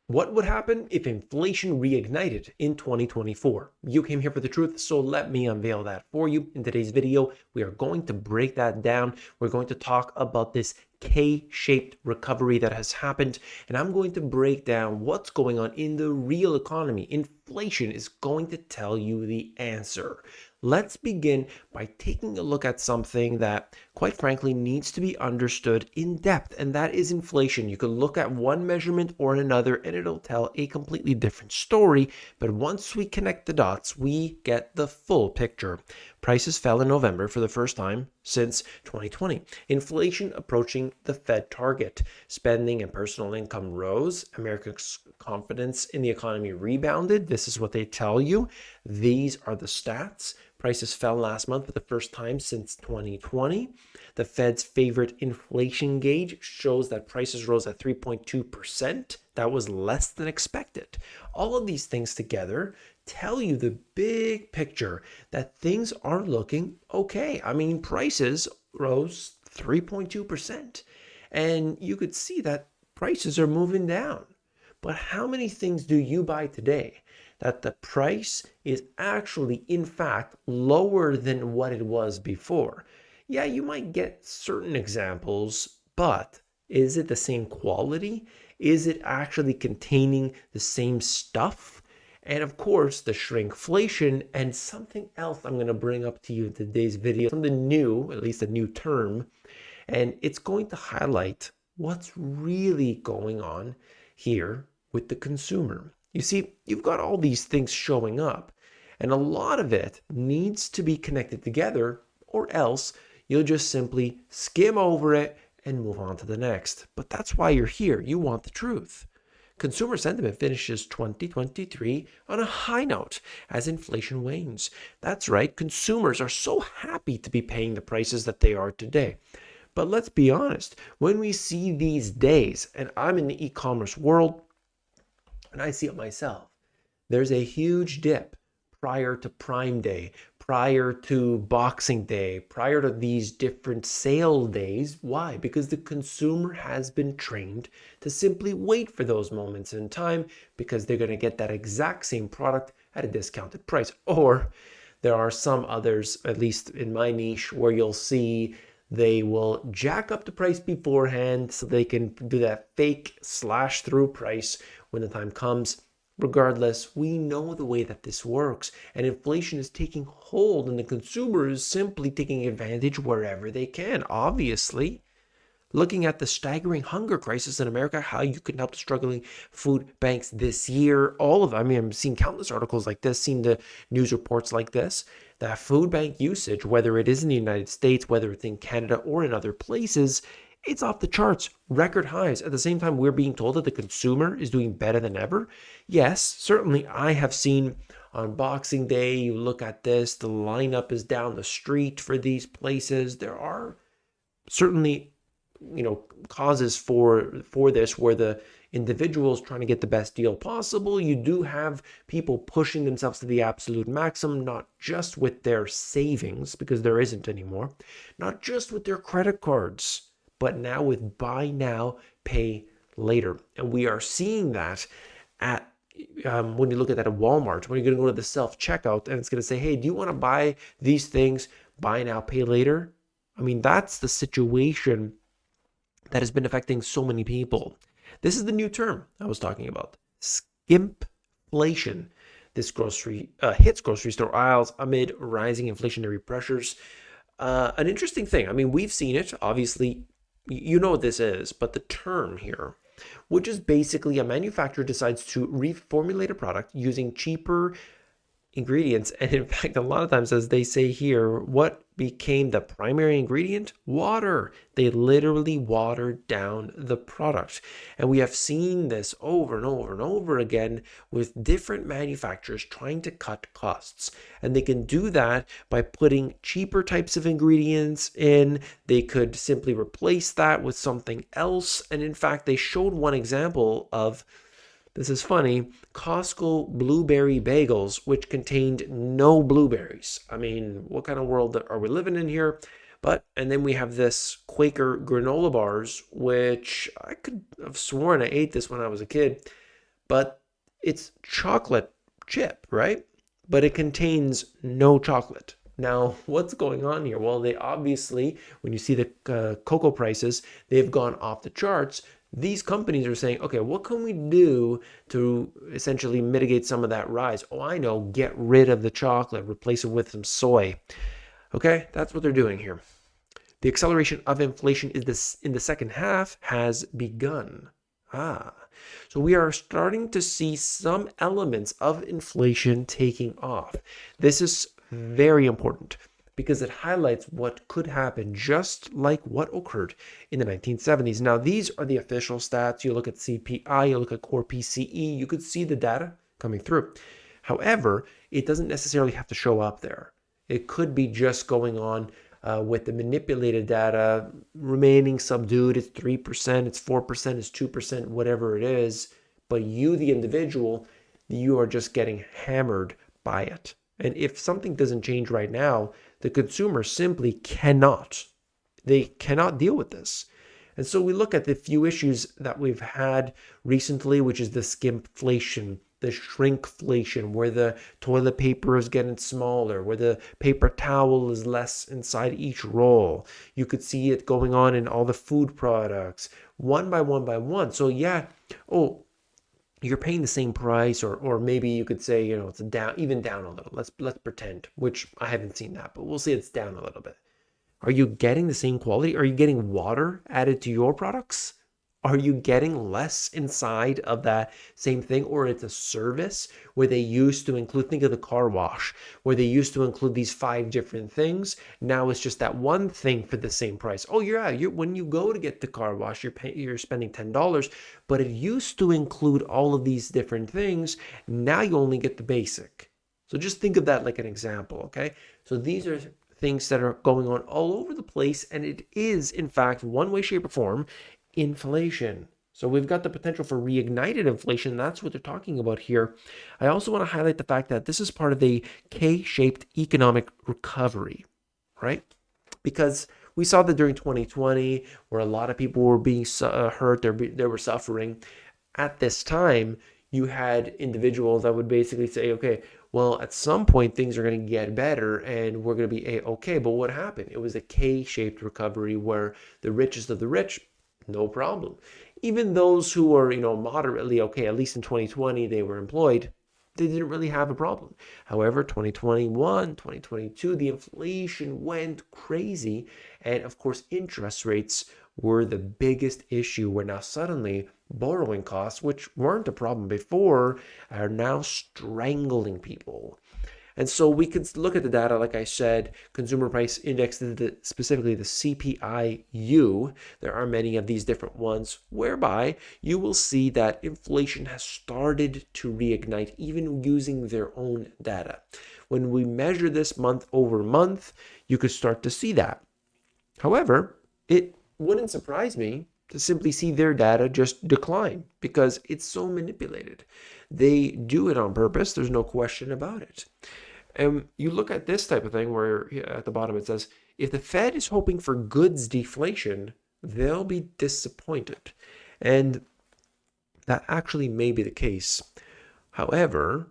What would happen if inflation reignited in 2024? You came here for the truth, so let me unveil that for you. In today's video, we are going to break that down. We're going to talk about this K-shaped recovery that has happened, and I'm going to break down what's going on in the real economy. Inflation is going to tell you the answer. Let's begin by taking a look at something that, quite frankly, needs to be understood in depth, and that is inflation. You can look at one measurement or another, and it'll tell a completely different story. But once we connect the dots, we get the full picture. Prices fell in November for the first time since 2020. Inflation approaching the Fed target. Spending and personal income rose. America's confidence in the economy rebounded. This is what they tell you. These are the stats. Prices fell last month for the first time since 2020. The Fed's favorite inflation gauge shows that prices rose at 3.2%. That was less than expected. All of these things together tell you the big picture that things are looking okay. I mean, prices rose 3.2%. And you could see that prices are moving down. But how many things do you buy today that the price is actually, in fact, lower than what it was before? Yeah, you might get certain examples, but is it the same quality? Is it actually containing the same stuff? And of course, the shrinkflation and something else I'm going to bring up to you in today's video, something new, at least a new term, and it's going to highlight what's really going on here with the consumer. You see, you've got all these things showing up, and a lot of it needs to be connected together, or else you'll just simply skim over it and move on to the next. But that's why you're here. You want the truth. Consumer sentiment finishes 2023 on a high note as inflation wanes. That's right, consumers are so happy to be paying the prices that they are today. But let's be honest, when we see these days, and I'm in the e-commerce world, and I see it myself, there's a huge dip prior to Prime Day, prior to Boxing Day, prior to these different sale days. Why? Because the consumer has been trained to simply wait for those moments in time because they're going to get that exact same product at a discounted price. Or there are some others, at least in my niche, where you'll see they will jack up the price beforehand so they can do that fake slash through price when the time comes. Regardless, we know the way that this works, and inflation is taking hold, and the consumer is simply taking advantage wherever they can. Obviously, looking at the staggering hunger crisis in America, how you can help the struggling food banks this year. I'm seeing countless articles like this, seeing the news reports like this, that food bank usage, whether it is in the United States, whether it's in Canada or in other places, it's off the charts, record highs. At the same time, we're being told that the consumer is doing better than ever. Yes, certainly I have seen on Boxing Day, you look at this, the lineup is down the street for these places. There are certainly causes for this where the individuals trying to get the best deal possible. You do have people pushing themselves to the absolute maximum, not just with their savings, because there isn't anymore, not just with their credit cards, but now with buy now, pay later. And we are seeing that at when you look at that at Walmart, when you're going to go to the self-checkout and it's going to say, hey, do you want to buy these things, buy now, pay later? I mean, that's the situation that has been affecting so many people. This is the new term I was talking about, skimpflation. This hits grocery store aisles amid rising inflationary pressures. An interesting thing. I mean, we've seen it. Obviously, you know what this is, but the term here, which is basically a manufacturer decides to reformulate a product using cheaper ingredients. And in fact, a lot of times, as they say here, what became the primary ingredient? Water. They literally watered down the product. And we have seen this over and over and over again with different manufacturers trying to cut costs. And they can do that by putting cheaper types of ingredients in. They could simply replace that with something else. And in fact, they showed one example of, this is funny, Costco blueberry bagels, which contained no blueberries. I mean, what kind of world are we living in here? And then we have this Quaker granola bars, which I could have sworn I ate this when I was a kid. but it's chocolate chip, right? But it contains no chocolate. Now, what's going on here? Well, they obviously, when you see the cocoa prices, they've gone off the charts. These companies are saying, okay, what can we do to essentially mitigate some of that rise? Oh, I know, get rid of the chocolate, replace it with some soy. Okay, that's what they're doing here. The acceleration of inflation is this in the second half has begun. So we are starting to see some elements of inflation taking off. This is very important because it highlights what could happen, just like what occurred in the 1970s. Now, these are the official stats. You look at CPI, you look at core PCE, you could see the data coming through. However, it doesn't necessarily have to show up there. It could be just going on with the manipulated data remaining subdued. It's 3%, it's 4%, it's 2%, whatever it is. But you, the individual, you are just getting hammered by it. And if something doesn't change right now, the consumer simply cannot. They cannot deal with this. And so we look at the few issues that we've had recently, which is the skimflation, the shrinkflation, where the toilet paper is getting smaller, where the paper towel is less inside each roll. You could see it going on in all the food products, one by one by one. So yeah, you're paying the same price, or maybe you could say, it's down, even down a little. Let's pretend, which I haven't seen that, but we'll say it's down a little bit. Are you getting the same quality? Are you getting water added to your products? Are you getting less inside of that same thing? Or it's a service where they used to include, think of the car wash, where they used to include these 5 different things. Now it's just that one thing for the same price. Oh yeah, when you go to get the car wash, you're spending $10, but it used to include all of these different things. Now you only get the basic. So just think of that like an example, okay? So these are things that are going on all over the place, and it is, in fact, one way, shape, or form, inflation. So we've got the potential for reignited inflation. That's what they're talking about here. I also want to highlight the fact that this is part of the K-shaped economic recovery, right? Because we saw that during 2020, where a lot of people were being hurt, they were suffering. At this time, you had individuals that would basically say, okay, well, at some point things are going to get better and we're going to be okay. But what happened? It was a K-shaped recovery where the richest of the rich, no problem. Even those who were, moderately okay, at least in 2020, they were employed, they didn't really have a problem. However, 2021, 2022, the inflation went crazy. And of course, interest rates were the biggest issue, where now suddenly borrowing costs, which weren't a problem before, are now strangling people. And so we could look at the data, like I said, consumer price index, specifically the CPI-U. There are many of these different ones, whereby you will see that inflation has started to reignite, even using their own data. When we measure this month over month, you could start to see that. However, it wouldn't surprise me to simply see their data just decline, because it's so manipulated. They do it on purpose. There's no question about it. And you look at this type of thing where at the bottom it says, if the Fed is hoping for goods deflation, they'll be disappointed. And that actually may be the case. However,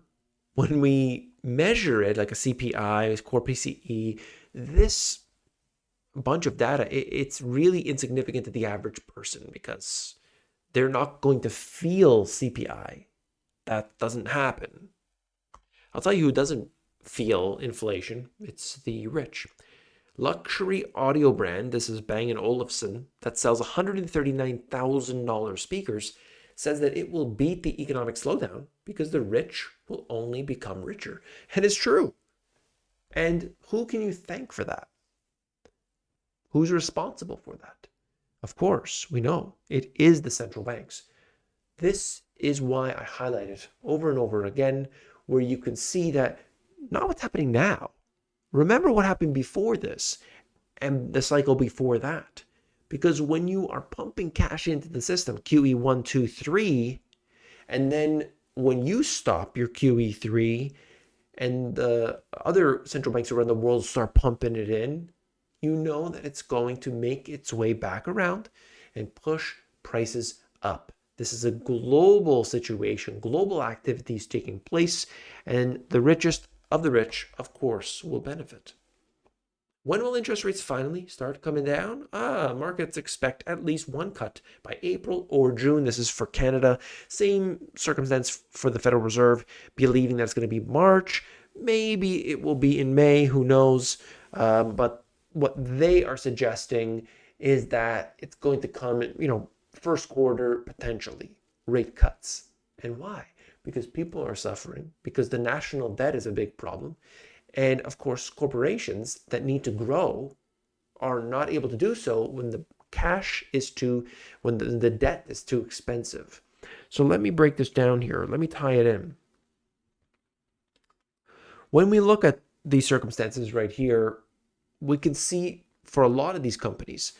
when we measure it like a CPI, core PCE, this bunch of data, it's really insignificant to the average person, because they're not going to feel CPI. That doesn't happen. I'll tell you who doesn't feel inflation. It's the rich. Luxury audio brand, this is Bang & Olufsen, that sells $139,000 speakers, says that it will beat the economic slowdown because the rich will only become richer. And it's true. And who can you thank for that? Who's responsible for that? Of course, we know it is the central banks. This is why I highlight it over and over again, where you can see that not what's happening now. Remember what happened before this and the cycle before that. Because when you are pumping cash into the system, QE 1, 2, 3, and then when you stop your QE 3 and the other central banks around the world start pumping it in, you know that it's going to make its way back around and push prices up. This is a global situation, global activities taking place, and the richest of the rich, of course, will benefit. When will interest rates finally start coming down? Markets expect at least one cut by April or June. This is for Canada. Same circumstance for the Federal Reserve, believing that it's going to be March. Maybe it will be in May, who knows? But what they are suggesting is that it's going to come, first quarter potentially, rate cuts. And why? Because people are suffering, because the national debt is a big problem. And of course, corporations that need to grow are not able to do so when the when the debt is too expensive. So let me break this down here. Let me tie it in. When we look at these circumstances right here, we can see for a lot of these companies,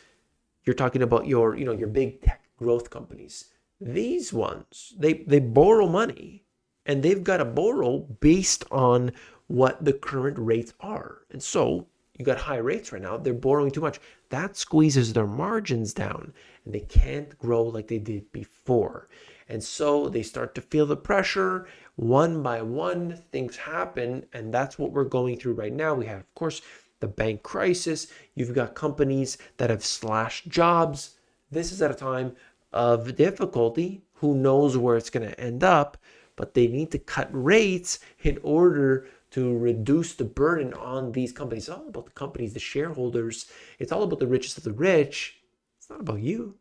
you're talking about your big tech growth companies. These ones, they borrow money, and they've got to borrow based on what the current rates are. And so you got high rates right now. They're borrowing too much. That squeezes their margins down, and they can't grow like they did before. And so they start to feel the pressure. One by one, things happen, and that's what we're going through right now. We have, of course, the bank crisis. You've got companies that have slashed jobs. This is at a time of difficulty. Who knows where it's going to end up? But they need to cut rates in order to reduce the burden on these companies. It's all about the companies, the shareholders. It's all about the richest of the rich. It's not about you,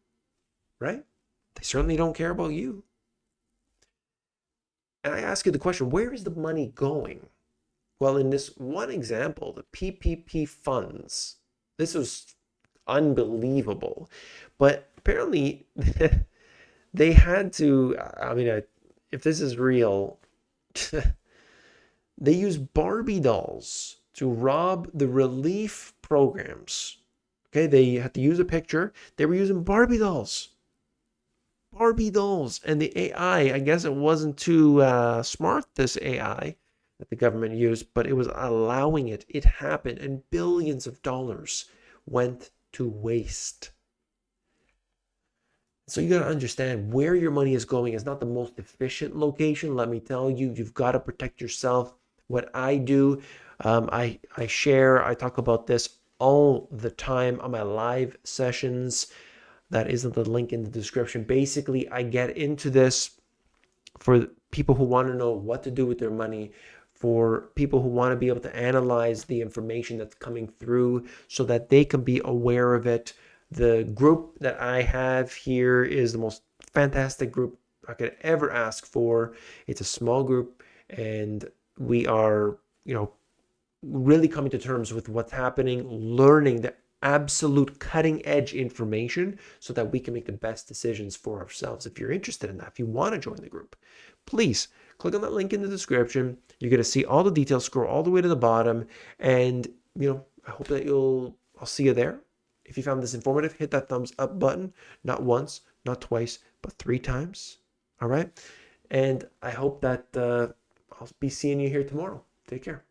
right? They certainly don't care about you. And I ask you the question, where is the money going? Well, in this one example, the PPP funds, this was unbelievable. But apparently, they had to, if this is real, they use Barbie dolls to rob the relief programs. Okay, they had to use a picture. They were using Barbie dolls. Barbie dolls. And the AI, I guess it wasn't too smart, this AI that the government used, but it was allowing it. It happened, and billions of dollars went to waste. So you got to understand where your money is going is not the most efficient location. Let me tell you, you've got to protect yourself. What I do, I talk about this all the time on my live sessions. That isn't the link in the description. Basically, I get into this for people who want to know what to do with their money, for people who want to be able to analyze the information that's coming through so that they can be aware of it. The group that I have here is the most fantastic group I could ever ask for. It's a small group, and we are, really coming to terms with what's happening, learning the absolute cutting edge information so that we can make the best decisions for ourselves. If you're interested in that, if you want to join the group, please click on that link in the description. You're going to see all the details, scroll all the way to the bottom, and I hope that I'll see you there. If you found this informative, hit that thumbs up button, not once, not twice, but 3 times. All right. And I hope that I'll be seeing you here tomorrow. Take care.